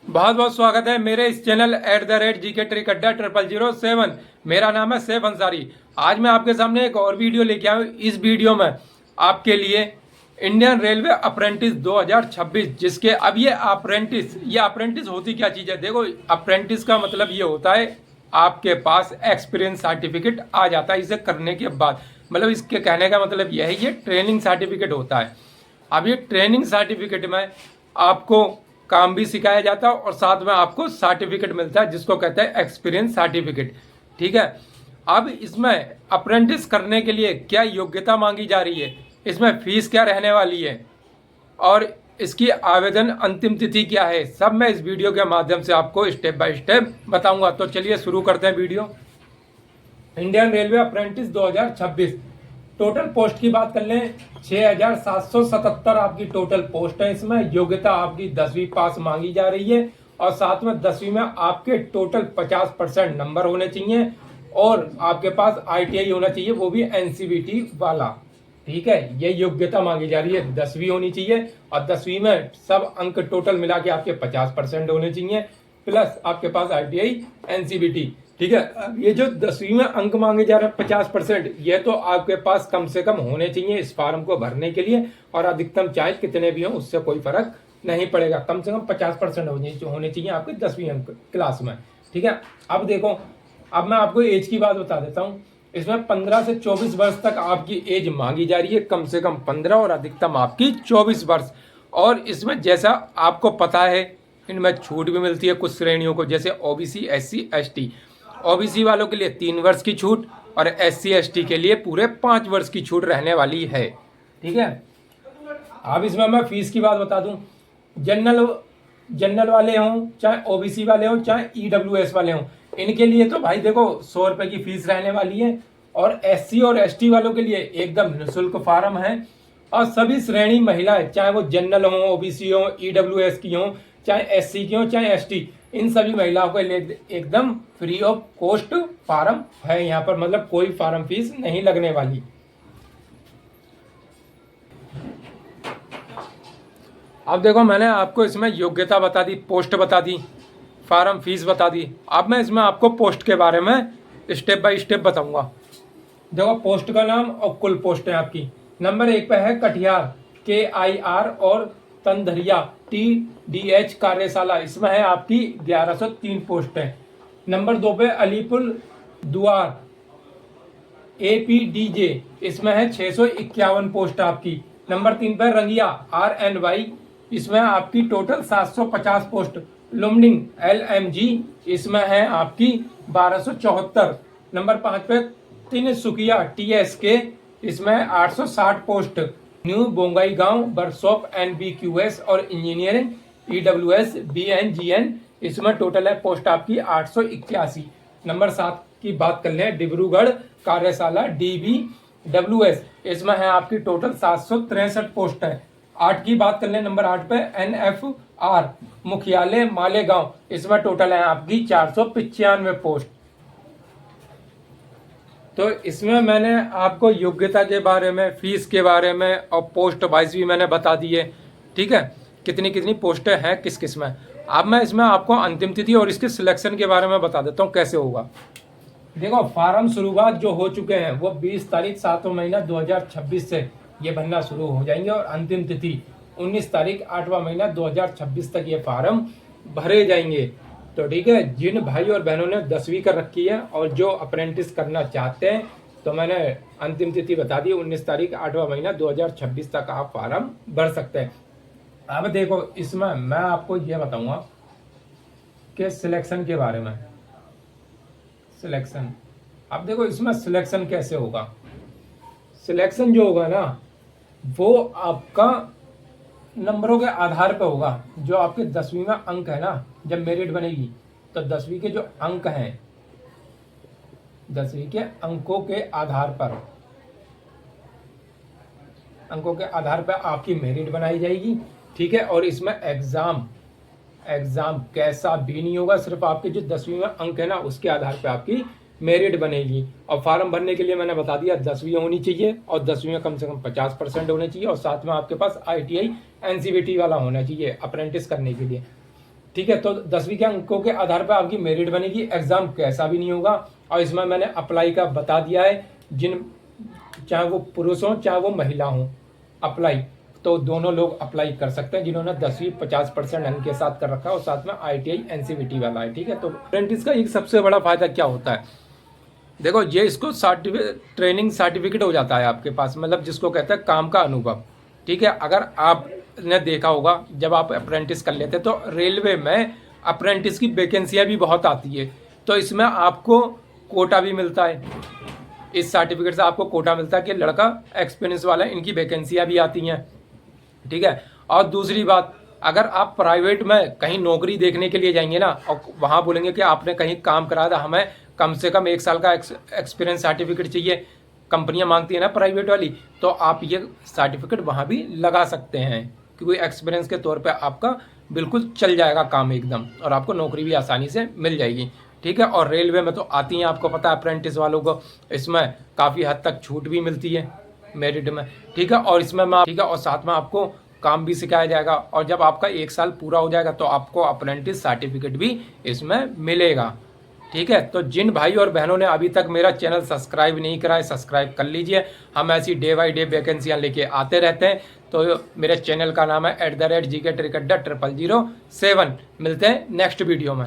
बहुत बहुत स्वागत है मेरे इस चैनल @GK ट्रिक अड्डा 0007। मेरा नाम है सैफ अंसारी। आज मैं आपके सामने एक और वीडियो लेके आया हूँ। इस वीडियो में आपके लिए इंडियन रेलवे अप्रेंटिस 2026, जिसके अब ये अप्रेंटिस होती क्या चीज़ है। देखो, अप्रेंटिस का मतलब ये होता है आपके पास एक्सपीरियंस सर्टिफिकेट आ जाता है इसे करने के बाद। मतलब इसके कहने का मतलब यह है, ये ट्रेनिंग सर्टिफिकेट होता है। अब ये ट्रेनिंग सर्टिफिकेट में आपको काम भी सिखाया जाता है और साथ में आपको सर्टिफिकेट मिलता है, जिसको कहते हैं एक्सपीरियंस सर्टिफिकेट। ठीक है। अब इसमें अप्रेंटिस करने के लिए क्या योग्यता मांगी जा रही है, इसमें फीस क्या रहने वाली है और इसकी आवेदन अंतिम तिथि क्या है, सब मैं इस वीडियो के माध्यम से आपको स्टेप बाय स्टेप बताऊंगा। तो चलिए शुरू करते हैं video. Indian railway apprentice 2026 total post की बात कर लें, 6777 आपकी टोटल पोस्ट है। इसमें योग्यता आपकी 10वीं पास मांगी जा रही है और साथ में 10वीं में आपके टोटल 50% नंबर होने चाहिए और आपके पास ITI होना चाहिए, वो भी NCVT वाला। ठीक है, ये योग्यता मांगी जा रही है। 10वीं होनी चाहिए और 10वीं में सब अंक टोटल मिला के आपके 50% होने चाहिए, प्लस आपके पास ITI NCVT। ठीक है। ये जो 10वीं में अंक मांगे जा रहे हैं 50%, ये तो आपके पास कम से कम होने चाहिए इस फॉर्म को भरने के लिए, और अधिकतम चाहे कितने भी हों उससे कोई फर्क नहीं पड़ेगा। कम से कम 50% होने चाहिए आपके 10वीं अंक क्लास में। ठीक है। अब देखो, अब मैं आपको एज की बात बता देता हूँ। इसमें 15 से 24 वर्ष तक आपकी एज मांगी जा रही है, कम से कम 15 और अधिकतम आपकी 24 वर्ष। और इसमें जैसा आपको पता है, इनमें छूट भी मिलती है कुछ श्रेणियों को, जैसे OBC SC ST। OBC वालों के लिए 3 वर्ष की छूट और SC ST के लिए पूरे 5 वर्ष की छूट रहने वाली है। ठीक है। अब इसमें मैं फीस की बात बता दूं। जनरल वाले हों, चाहे OBC वाले हों, चाहे EWS वाले हों, इनके लिए तो भाई देखो 100 रुपये की फीस रहने वाली है। और SC और ST वालों के लिए एकदम निःशुल्क फार्म है। और सभी श्रेणी महिलाएं, चाहे वो जनरल हो, OBC हो, EWS की हो, चाहे SC की हो, चाहे ST, इन सभी महिलाओं के लिए एकदम फ्री ऑफ कॉस्ट फार्म है यहाँ पर। मतलब कोई फार्म फीस नहीं लगने वाली। अब देखो, मैंने आपको इसमें योग्यता बता दी, पोस्ट बता दी, फार्म फीस बता दी। अब मैं इसमें आपको पोस्ट के बारे में स्टेप बाय स्टेप बताऊंगा। देखो, पोस्ट का नाम और कुल पोस्ट है आपकी। नंबर 1 पे है कटिहार KIR और तंधरिया TDH कार्यशाला, इसमें है आपकी 1103 पोस्ट है। नंबर 2 पे अलीपुर दुआर APDJ, इसमें है 651 पोस्ट आपकी। नंबर 3 पे रंगिया RNY, इसमें आपकी टोटल 750 पोस्ट। लुमडिंग LMG, इसमें है आपकी 1274। नंबर 5 पे तिनसुकिया TSK, इसमें 860 post. New Bongaigaon workshop NBQS और इंजीनियरिंग EWS BNGN, इसमें टोटल है पोस्ट आपकी 881। नंबर 7 की बात कर लें, डिब्रूगढ़ कार्यशाला DBWS, इसमें है आपकी टोटल 763 पोस्ट है। 8 की बात कर लें, नंबर 8 पे NFR मुख्यालय मालेगांव, इसमें टोटल है आपकी 495 पोस्ट। तो इसमें मैंने आपको योग्यता के बारे में, फीस के बारे में और पोस्ट वाइज भी मैंने बता दी है। ठीक है, कितनी कितनी पोस्टें हैं किस किस में। अब मैं इसमें आपको अंतिम तिथि और इसके सिलेक्शन के बारे में बता देता हूँ कैसे होगा। देखो, फार्म शुरुआत जो हो चुके हैं वो 20 तारीख 7वां महीना 2026 से ये भरना शुरू हो जाएंगे और अंतिम तिथि 19 तारीख 8वां महीना 2026 तक ये फार्म भरे जाएंगे। तो ठीक है, जिन भाई और बहनों ने 10वीं कर रखी है और जो अप्रेंटिस करना चाहते हैं, तो मैंने अंतिम तिथि बता दी 19 तारीख 8वां महीना 2026 तक आप फार्म भर सकते हैं। अब देखो, इसमें मैं आपको ये बताऊंगा कि सिलेक्शन के बारे में। सिलेक्शन, अब देखो इसमें सिलेक्शन कैसे होगा। सिलेक्शन जो होगा ना, वो आपका नंबरों के आधार पर होगा। जो आपके 10वीं में अंक है ना, जब मेरिट बनेगी तो 10वीं के जो अंक हैं, 10वीं के अंकों के आधार पर आपकी मेरिट बनाई जाएगी। ठीक है। और इसमें एग्जाम कैसा भी नहीं होगा, सिर्फ आपके जो 10वीं में अंक है ना उसके आधार पर आपकी मेरिट बनेगी। और फार्म भरने के लिए मैंने बता दिया 10वीं होनी चाहिए और 10वीं में कम से कम 50% होने चाहिए और साथ में आपके पास ITI NCVT वाला होना चाहिए अप्रेंटिस करने के लिए। ठीक है। तो 10वीं के अंकों के आधार पर आपकी मेरिट बनेगी, एग्जाम कैसा भी नहीं होगा। और इसमें मैंने अप्लाई का बता दिया है, जिन चाहे वो पुरुष हो चाहे वो महिला हो, अप्लाई तो दोनों लोग अप्लाई कर सकते हैं जिन्होंने 10वीं 50% अंक के साथ कर रखा है और साथ में ITI NCVT वाला है। ठीक है। तो अप्रेंटिस का एक सबसे बड़ा फायदा क्या होता है, देखो ये इसको ट्रेनिंग सर्टिफिकेट हो जाता है आपके पास, मतलब जिसको कहते हैं काम का अनुभव। ठीक है। अगर आपने देखा होगा जब आप अप्रेंटिस कर लेते तो रेलवे में अप्रेंटिस की वैकेंसियां भी बहुत आती है, तो इसमें आपको कोटा भी मिलता है। इस सर्टिफिकेट से आपको कोटा मिलता है कि लड़का एक्सपीरियंस वाला है, इनकी वैकेंसियां भी आती हैं। ठीक है। और दूसरी बात, अगर आप प्राइवेट में कहीं नौकरी देखने के लिए जाएंगे ना और वहाँ बोलेंगे कि आपने कहीं काम कराया था, हमें कम से कम 1 साल का एक्सपीरियंस सर्टिफिकेट चाहिए, कंपनियां मांगती है ना प्राइवेट वाली, तो आप ये सर्टिफिकेट वहाँ भी लगा सकते हैं क्योंकि एक्सपीरियंस के तौर पे आपका बिल्कुल चल जाएगा काम एकदम, और आपको नौकरी भी आसानी से मिल जाएगी। ठीक है। और रेलवे में तो आती हैं, आपको पता है अप्रेंटिस वालों को इसमें काफ़ी हद तक छूट भी मिलती है मेरिट में। ठीक है। और इसमें ठीक है, और साथ में आपको काम भी सिखाया जाएगा, और जब आपका 1 साल पूरा हो जाएगा तो आपको अप्रेंटिस सर्टिफिकेट भी इसमें मिलेगा। ठीक है। तो जिन भाई और बहनों ने अभी तक मेरा चैनल सब्सक्राइब नहीं करा है, सब्सक्राइब कर लीजिए। हम ऐसी डे बाई डे वैकेंसियाँ लेके आते रहते हैं। तो मेरे चैनल का नाम है @GK Trick Adda 007। मिलते हैं नेक्स्ट वीडियो में।